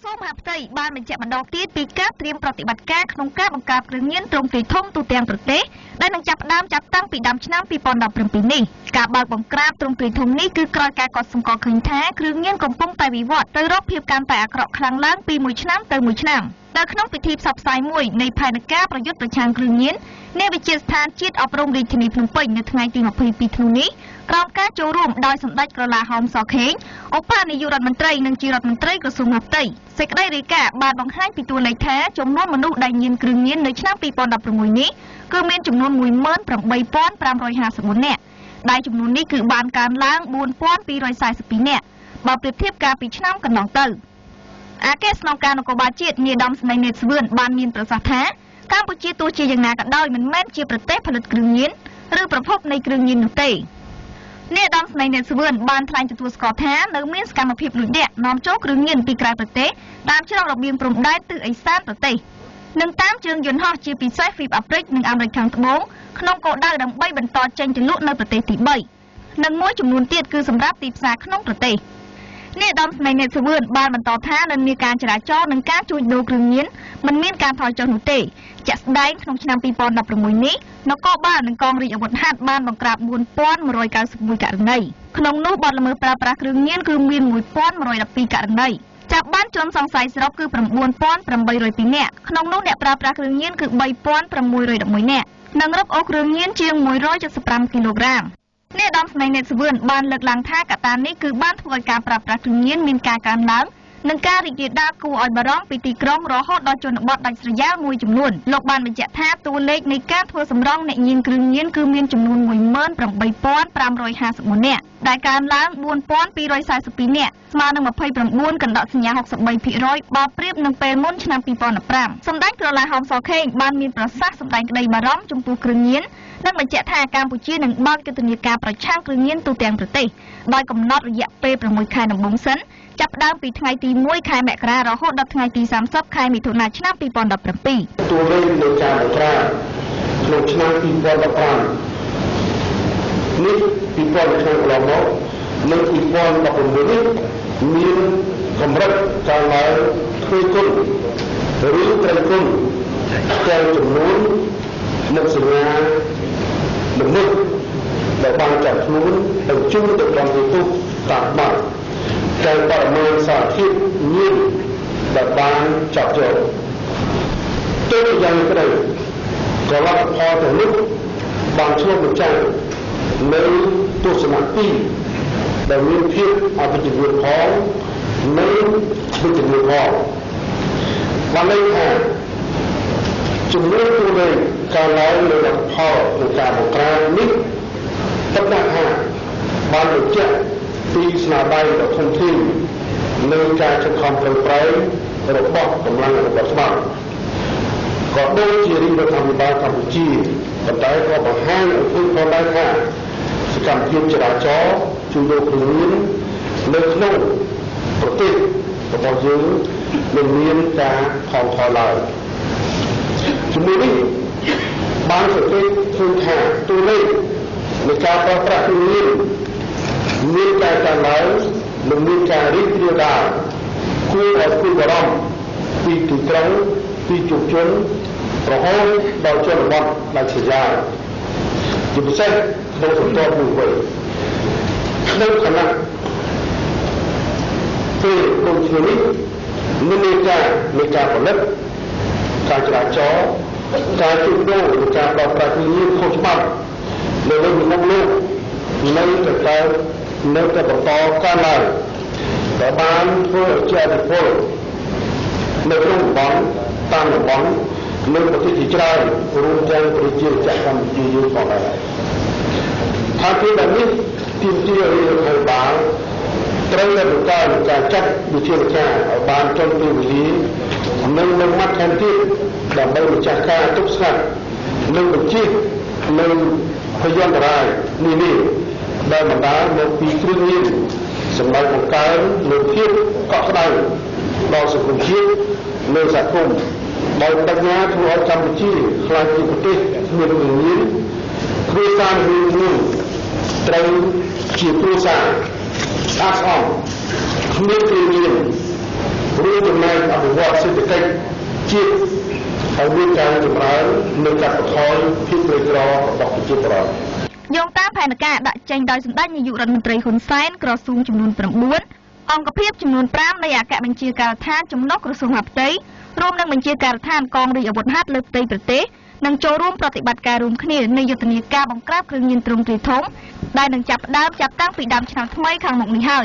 សូមហាផ្ទៃបានបញ្ជាក់បន្តទៀតពីការត្រៀមប្រតិបត្តិការក្នុងការបង្កើតគ្រឿងញៀនទ្រង់ទ្រាយធំទូទាំងប្រទេសដែលនឹងចាប់ផ្ដើមចាប់តាំងពីដើមឆ្នាំ2017នេះការបើកបង្ក្រាបទ្រង់ទ្រាយធំនេះគឺក្រោយការកត់សម្គាល់ឃើញថាគ្រឿងញៀនកំពុងតែវិវត្តទៅរកភាពកាន់តែអាក្រក់ខ្លាំងឡើងពីមួយឆ្នាំទៅមួយឆ្នាំនៅក្នុងពិធីផ្សព្វផ្សាយមួយនៃផែនការប្រយុទ្ធប្រឆាំងគ្រឿងញៀននៃវិទ្យាស្ថានជាតិអប់រំរាជធានីភ្នំពេញនៅថ្ងៃទី22ធ្នូនេះក្រោមការចូលរួមដោយសម្ដេចក្រឡាហោមសខេងឧបនាយករដ្ឋមន្ត្រីនិងជារដ្ឋមន្ត្រីក្រសួងមហាផ្ទៃសេចក្តីរាយការណ៍បានបង្ហាញពីតួលេខថាចំនួនមនុស្សដែលញៀនគ្រឿងញៀននៅឆ្នាំ2016នេះគឺមានចំនួន 18,554 នាក់ដែលចំនួននេះគឺបានកើនឡើង 4,242 នាក់បើប្រៀបធៀបកាលពីឆ្នាំកន្លងទៅអគ្គស្នងការនគរបាលជាតិនាយឧត្តមស្នេហ៍នេតសវឿនបានមានប្រសាសន៍ថាកម្ពុជាទោះជាយ៉ាងណាក៏ដោយមិនមែនជាប្រទេសផលិតគ្រឿងញៀនឬប្រភពនៃគ្រឿងញៀននោះទេនាយឧត្តមស្នេហ៍នេតសវឿនបានថ្លែងទទួលស្គាល់ថានៅមានសកម្មភាពលួចលាក់នាំចូលគ្រឿងញៀនពីក្រៅប្រទេសតាមច្រករបៀងព្រំដែនទិសឦសានប្រទេសនិងតាមជើងយន្តហោះជាពិសេសហ្វីបអាហ្វ្រិកនិងអាមេរិកខាងត្បូងក្នុងគោលដៅដើម្បីបន្តចេញទៅលក់នៅប្រទេសទី3និងមួយចំនួនទៀតគឺសម្រាប់ទីផ្សារក្នុងប្រទេសនាយឧត្តមស្នេហ៍នេតសវឿនបានបន្តថានៅមានការចរាចរណ៍និងការជួញដូរគ្រឿងញៀនមិនមានការថយចុះនោះទេជាក់ស្ដែងក្នុងឆ្នាំ2016នេះនគរបាលនិងកងរាជអាវុធហត្ថបានបង្ក្រាប 4191 ករណីក្នុងនោះបទល្មើសប្រើប្រាស់គ្រឿងញៀនគឺមាន 1112 ករណីចាប់បានជនសង្ស័យសរុបគឺ 9802 នាក់ក្នុងនោះអ្នកប្រើប្រាស់គ្រឿងញៀនគឺ 3611 នាក់និងរឹបអូសគ្រឿងញៀនជាង175គីឡូក្រាមនាយឧត្តមស្នេហ៍នេតសវឿនបានលើកឡើងថាកត្តានេះគឺបានធ្វើឲ្យការប្រើប្រាស់គ្រឿងញៀនមានការកើនឡើងនិងការរីករាលដាលគួរឲ្យបារម្ភពីទីក្រុងរហូតដល់ជនបទដាច់ស្រយាលមួយចំនួនលោកបានបញ្ជាក់ថាតួលេខនៃការធ្វើសម្រង់អ្នកញៀនគ្រឿងញៀនគឺមានចំនួន 18,554 នាក់ដែលកើនឡើង 4,242 នាក់ស្មើនឹង 29 កណ្ដកសញ្ញា 63% បើប្រៀបនឹងពេលមុនឆ្នាំ2015សម្ដេចក្រឡាហោមសខេងបានមានប្រសាសន៍សម្ដែងក្តីបារម្ភចំពោះគ្រឿងញៀននិងបញ្ជាក់ថាកម្ពុជានឹងបើកយុទ្ធនាការប្រឆាំងគ្រឿងញៀនទូទាំងប្រទេសដោយកំណត់រយៈពេល6ខែដំបូងសិនចាប់ផ្ដើមពីថ្ងៃទី1ខែមករារហូតដល់ថ្ងៃទី30ខែមិថុនាឆ្នាំ2017តួលេខនៃការបង្ក្រាបក្នុងឆ្នាំ2015នេះ2000ឆ្នាំកន្លងមកនិង2016នេះមានកម្រិតកើនឡើងទ្វេគុណឬត្រីគុណទាំងចំនួនមុខសញ្ញាមនុស្សដែលបានចាប់ខ្លួនបញ្ជូនទៅក្នុងទីទុកតាមបាត់ទាំងបរិមាណសារធាតុញៀនដែលបានចាប់យកទៅយ៉ាងក្តីក៏លទ្ធផលទាំងនោះបានឆ្លុះបញ្ចាំងនៅទស្សនៈទីដែលមានភាពអវិជ្ជមានផងនិងវិជ្ជមានផងបានន័យថាចំនួនតួលេខការឡើងនៃលទ្ធផលនៃការបង្ក្រាបនេះទឹកដាក់ថាបានបញ្ជាក់ពីស្នាដៃដ៏ធំធេងនៃការខិតខំប្រឹងប្រែងរបស់កម្លាំងរបស់ច្បាប់ក៏ដូចជារាជរដ្ឋាភិបាលកម្ពុជាប៉ុន្តែក៏បង្ហាញឲ្យឃើញផងដែរថាសកម្មភាពចរាចរណ៍ជួញដូរគ្រឿងញៀននៅក្នុងប្រទេសរបស់យើងមិនមានការថយចុះឡើយជាមួយនេះបានសង្កេតឃើញថាតួលេខនៃការប្រើប្រាស់គ្រឿងញៀនមានការកើនឡើងនិងមានការរីករាលដាលគួរឲ្យព្រួយបារម្ភពីទីក្រុងពីជោគជ័យរហូតដល់ជនបទដាច់ស្រយាលជាពិសេសក្នុងសង្គមមួយវិញក្នុងគណៈពេលដូចនេះមានការផលិតការចរាចរណ៍ការជួញដូរនិងការប្រើប្រាស់គ្រឿងញៀនខុសច្បាប់នៅលើពិភពលោកនៅតែបន្តកើនឡើងដែលបានធ្វើឲ្យជាឥទ្ធិពលនៅក្នុងតំបន់តាមតំបន់នៅប្រទេសជាច្រើនរួមទាំងប្រជាជាតិកម្ពុជាយើងផងដែរថាពីបែបនេះទាមទារឲ្យរដ្ឋាភិបាលត្រូវតែបង្កើនការចាត់វិធានការឲ្យបានទាន់ពេលវេលានិងនឹងម៉ាត់ថែមទៀតដើម្បីម្ចាស់ការទប់ស្កាត់និងបញ្ជៀសនៅភយន្តរាយនានាដែលបណ្ដាលមកពីគ្រឿងញៀនសម្រាប់បង្កើននូវភាពកក់ក្ដៅដល់សង្គមជាតិនិងសហគមន៍ដោយបញ្ញាធ្វើឲ្យកម្ពុជាក្លាយជាប្រទេសគ្មានគ្រឿងញៀនគ្រួសារមួយត្រូវជាគ្រួសារស្អាតស្អំគ្មានគ្រឿងញៀនរួមចំណែក ភិវឌ្ឍសេដ្ឋកិច្ចជាតិឲ្យមានការចម្រើននិងកាត់បន្ថយភាពក្រីក្ររបស់ប្រជាពលរដ្ឋ យោងតាមផែនការដាក់ចេញដោយសម្ដេចនាយករដ្ឋមន្ត្រីហ៊ុនសែនក្រសួងចំនួន 9 អង្គភាពចំនួន 5 នៃអគ្គបញ្ជាការដ្ឋានចំណុះក្រសួងមហាផ្ទៃរួមនឹងបញ្ជាការដ្ឋានកងរាជអាវុធហត្ថលើផ្ទៃប្រទេសនឹងចូលរួមប្រតិបត្តិការរួមគ្នានៃយុទ្ធនាការបង្ក្រាបគ្រឿងញៀនទ្រង់ទ្រាយធំដែលនឹងចាប់តាំងពីដើមឆ្នាំថ្មីខាងមុខនេះហើយ